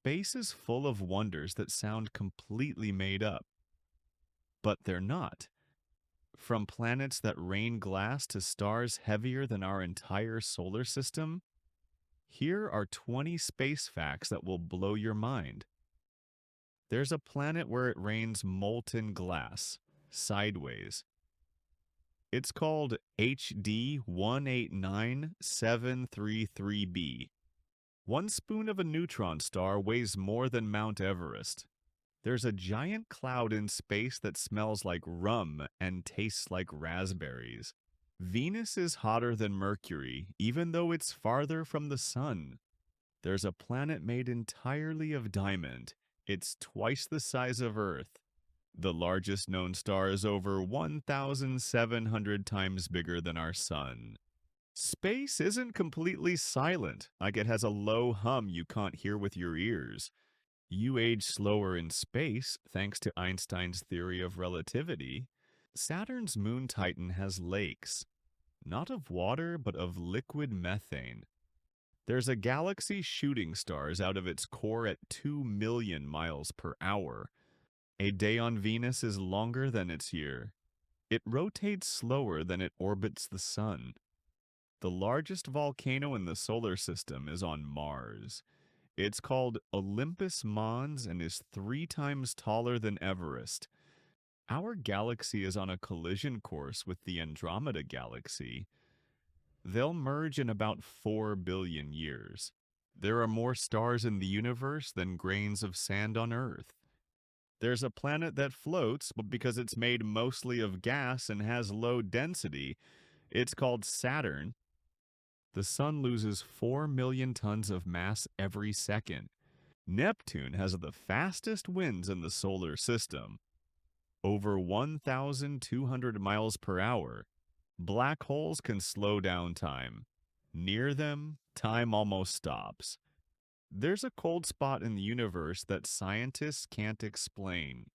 Space is full of wonders that sound completely made up, but they're not. From planets that rain glass to stars heavier than our entire solar system, here are 20 space facts that will blow your mind. There's a planet where it rains molten glass, sideways. It's called HD 189733b. One spoon of a neutron star weighs more than Mount Everest. There's a giant cloud in space that smells like rum and tastes like raspberries. Venus is hotter than Mercury, even though it's farther from the sun. There's a planet made entirely of diamond. It's twice the size of Earth. The largest known star is over 1,700 times bigger than our sun. Space isn't completely silent, like it has a low hum you can't hear with your ears. You age slower in space thanks to Einstein's theory of relativity. Saturn's moon Titan has lakes, not of water, but of liquid methane. There's a galaxy shooting stars out of its core at 2 million miles per hour. A day on Venus is longer than its year. It rotates slower than it orbits the sun. The largest volcano in the solar system is on Mars. It's called Olympus Mons and is 3 times taller than Everest. Our galaxy is on a collision course with the Andromeda Galaxy. They'll merge in about 4 billion years. There are more stars in the universe than grains of sand on Earth. There's a planet that floats, but because it's made mostly of gas and has low density, it's called Saturn. The sun loses 4 million tons of mass every second. Neptune has the fastest winds in the solar system, over 1,200 miles per hour. Black holes can slow down time. Near them, time almost stops. There's a cold spot in the universe that scientists can't explain.